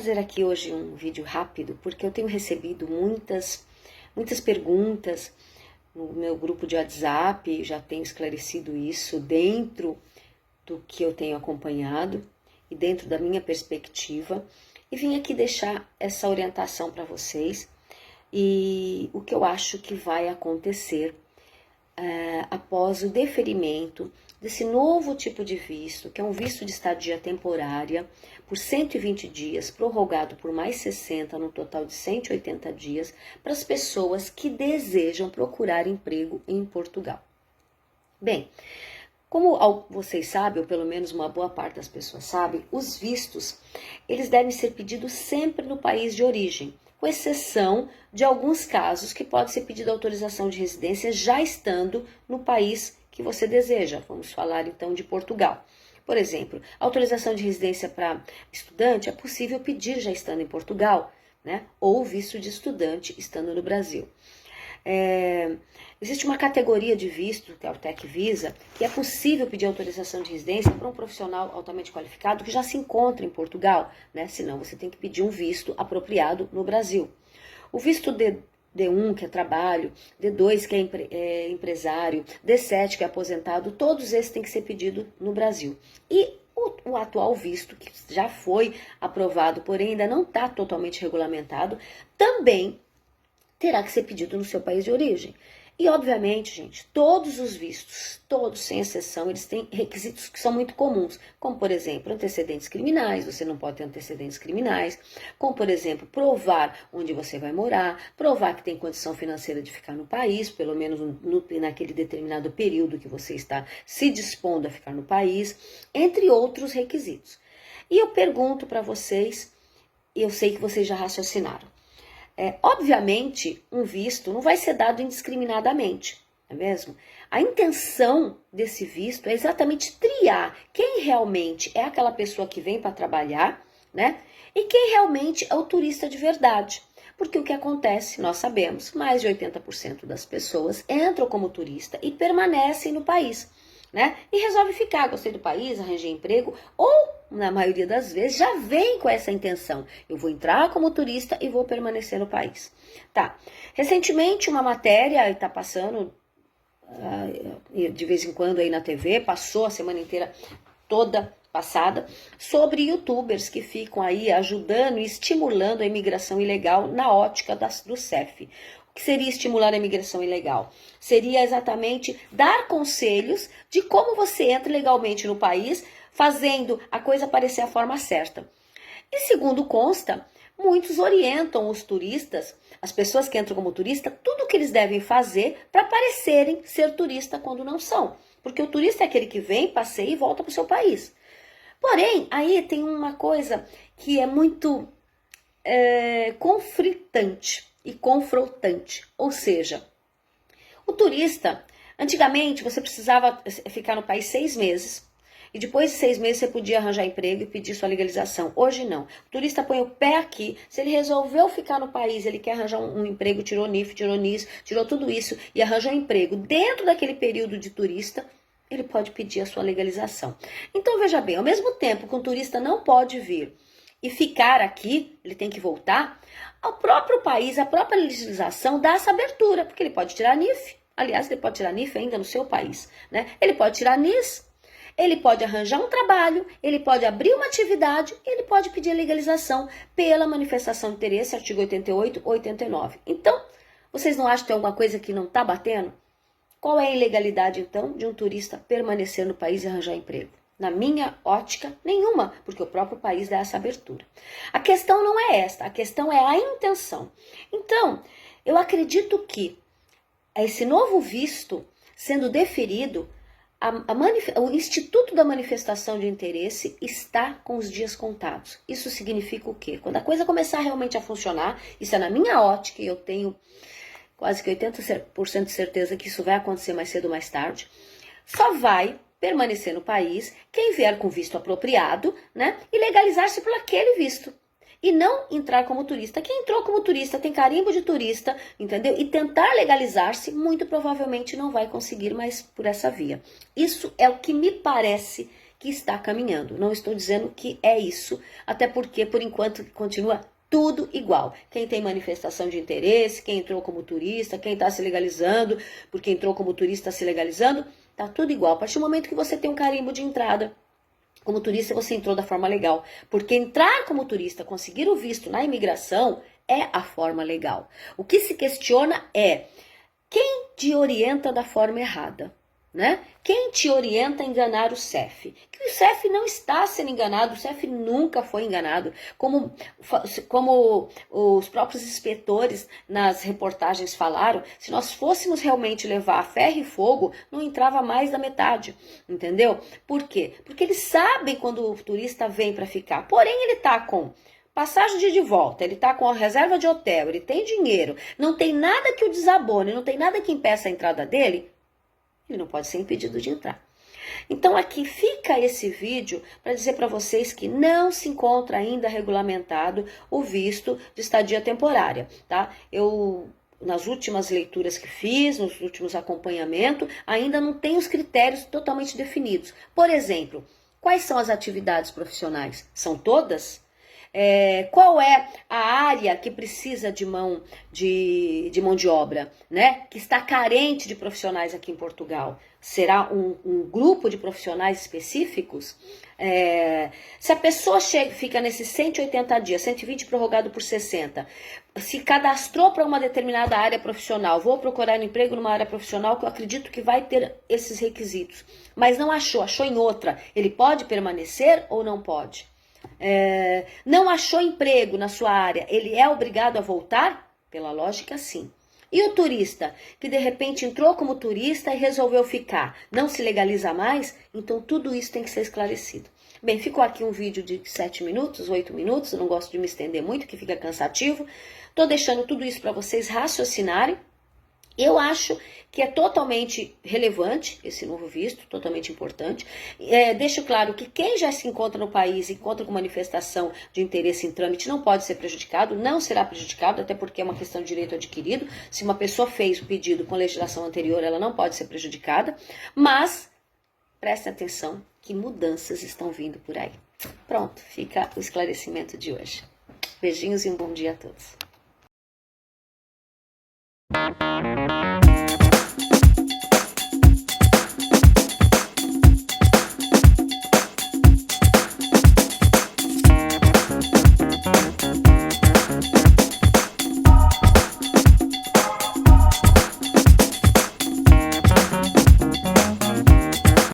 fazer aqui hoje um vídeo rápido, porque eu tenho recebido muitas perguntas no meu grupo de WhatsApp, já tenho esclarecido isso dentro do que eu tenho acompanhado e dentro da minha perspectiva, e vim aqui deixar essa orientação para vocês e o que eu acho que vai acontecer após o deferimento desse novo tipo de visto, que é um visto de estadia temporária por 120 dias, prorrogado por mais 60, no total de 180 dias, para as pessoas que desejam procurar emprego em Portugal. Bem, como vocês sabem, ou pelo menos uma boa parte das pessoas sabem, os vistos, eles devem ser pedidos sempre no país de origem, com exceção de alguns casos que pode ser pedida autorização de residência já estando no país que você deseja. Vamos falar então de Portugal. Por exemplo, autorização de residência para estudante é possível pedir já estando em Portugal, né? Ou visto de estudante estando no Brasil. Existe uma categoria de visto, que é o TEC Visa, que é possível pedir autorização de residência para um profissional altamente qualificado que já se encontra em Portugal, né? Senão você tem que pedir um visto apropriado no Brasil. O visto D1, que é trabalho, D2, que é empresário, D7, que é aposentado, todos esses têm que ser pedidos no Brasil. E o atual visto, que já foi aprovado, porém ainda não está totalmente regulamentado, também terá que ser pedido no seu país de origem. E, obviamente, gente, todos os vistos, todos, sem exceção, eles têm requisitos que são muito comuns, como, por exemplo, antecedentes criminais, você não pode ter antecedentes criminais, como, por exemplo, provar onde você vai morar, provar que tem condição financeira de ficar no país, pelo menos naquele determinado período que você está se dispondo a ficar no país, entre outros requisitos. E eu pergunto para vocês, e eu sei que vocês já raciocinaram, obviamente, um visto não vai ser dado indiscriminadamente, não é mesmo? A intenção desse visto é exatamente triar quem realmente é aquela pessoa que vem para trabalhar, né? E quem realmente é o turista de verdade. Porque o que acontece, nós sabemos, mais de 80% das pessoas entram como turista e permanecem no país, né? E resolve ficar, gostei do país, arranjei emprego, ou, na maioria das vezes, já vem com essa intenção. Eu vou entrar como turista e vou permanecer no país. Tá. Recentemente, uma matéria está passando, de vez em quando aí na TV, passou a semana inteira toda passada, sobre youtubers que ficam aí ajudando e estimulando a imigração ilegal na ótica do CEF. O que seria estimular a imigração ilegal? Seria exatamente dar conselhos de como você entra legalmente no país, fazendo a coisa parecer a forma certa. E segundo consta, muitos orientam os turistas, as pessoas que entram como turista, tudo o que eles devem fazer para parecerem ser turista quando não são. Porque o turista é aquele que vem, passeia e volta para o seu país. Porém, aí tem uma coisa que é muito conflitante e confrontante, ou seja, o turista, antigamente você precisava ficar no país 6 meses, e depois de 6 meses você podia arranjar emprego e pedir sua legalização. Hoje não, o turista põe o pé aqui, se ele resolveu ficar no país, ele quer arranjar um emprego, tirou NIF, tirou NIS, tirou tudo isso e arranjou um emprego dentro daquele período de turista, ele pode pedir a sua legalização. Então veja bem, ao mesmo tempo que um turista não pode vir e ficar aqui, ele tem que voltar, ao próprio país, a própria legislação dá essa abertura, porque ele pode tirar NIF, aliás, ele pode tirar NIF ainda no seu país, né? Ele pode tirar NIS, ele pode arranjar um trabalho, ele pode abrir uma atividade, ele pode pedir a legalização pela manifestação de interesse, artigo 88 ou 89. Então, vocês não acham que tem alguma coisa que não está batendo? Qual é a ilegalidade, então, de um turista permanecer no país e arranjar emprego? Na minha ótica, nenhuma, porque o próprio país dá essa abertura. A questão não é esta, a questão é a intenção. Então, eu acredito que esse novo visto sendo deferido, o Instituto da Manifestação de Interesse está com os dias contados. Isso significa o quê? Quando a coisa começar realmente a funcionar, isso é na minha ótica, e eu tenho quase que 80% de certeza que isso vai acontecer mais cedo ou mais tarde, só vai permanecer no país quem vier com visto apropriado, né, e legalizar-se por aquele visto. E não entrar como turista. Quem entrou como turista tem carimbo de turista, entendeu? E tentar legalizar-se, muito provavelmente não vai conseguir mais por essa via. Isso é o que me parece que está caminhando. Não estou dizendo que é isso, até porque, por enquanto, continua tudo igual. Quem tem manifestação de interesse, quem entrou como turista, quem está se legalizando, porque entrou como turista está se legalizando, tá tudo igual. A partir do momento que você tem um carimbo de entrada como turista, você entrou da forma legal. Porque entrar como turista, conseguir o visto na imigração, é a forma legal. O que se questiona é quem te orienta da forma errada, né? Quem te orienta a enganar o CEF? Que o CEF não está sendo enganado, o CEF nunca foi enganado, como os próprios inspetores nas reportagens falaram, se nós fôssemos realmente levar a ferro e fogo, não entrava mais da metade, entendeu? Por quê? Porque eles sabem quando o turista vem para ficar, porém ele está com passagem de volta, ele está com a reserva de hotel, ele tem dinheiro, não tem nada que o desabone, não tem nada que impeça a entrada dele, ele não pode ser impedido de entrar. Então aqui fica esse vídeo para dizer para vocês que não se encontra ainda regulamentado o visto de estadia temporária, tá? Eu, nas últimas leituras que fiz, nos últimos acompanhamentos, ainda não tem os critérios totalmente definidos. Por exemplo, quais são as atividades profissionais? São todas? Qual é a área que precisa de mão de obra, né? Que está carente de profissionais aqui em Portugal? Será um grupo de profissionais específicos? Se a pessoa fica nesses 180 dias, 120 prorrogado por 60, se cadastrou para uma determinada área profissional, vou procurar um emprego numa área profissional que eu acredito que vai ter esses requisitos, mas não achou em outra, ele pode permanecer ou não pode? Não achou emprego na sua área, ele é obrigado a voltar? Pela lógica, sim. E o turista, que de repente entrou como turista e resolveu ficar, não se legaliza mais? Então tudo isso tem que ser esclarecido. Bem, ficou aqui um vídeo de 7 minutos, 8 minutos, eu não gosto de me estender muito, que fica cansativo. Tô deixando tudo isso para vocês raciocinarem. Eu acho que é totalmente relevante esse novo visto, totalmente importante. Deixo claro que quem já se encontra no país e encontra com manifestação de interesse em trâmite não pode ser prejudicado, não será prejudicado, até porque é uma questão de direito adquirido. Se uma pessoa fez o pedido com legislação anterior, ela não pode ser prejudicada, mas prestem atenção que mudanças estão vindo por aí. Pronto, fica o esclarecimento de hoje. Beijinhos e um bom dia a todos.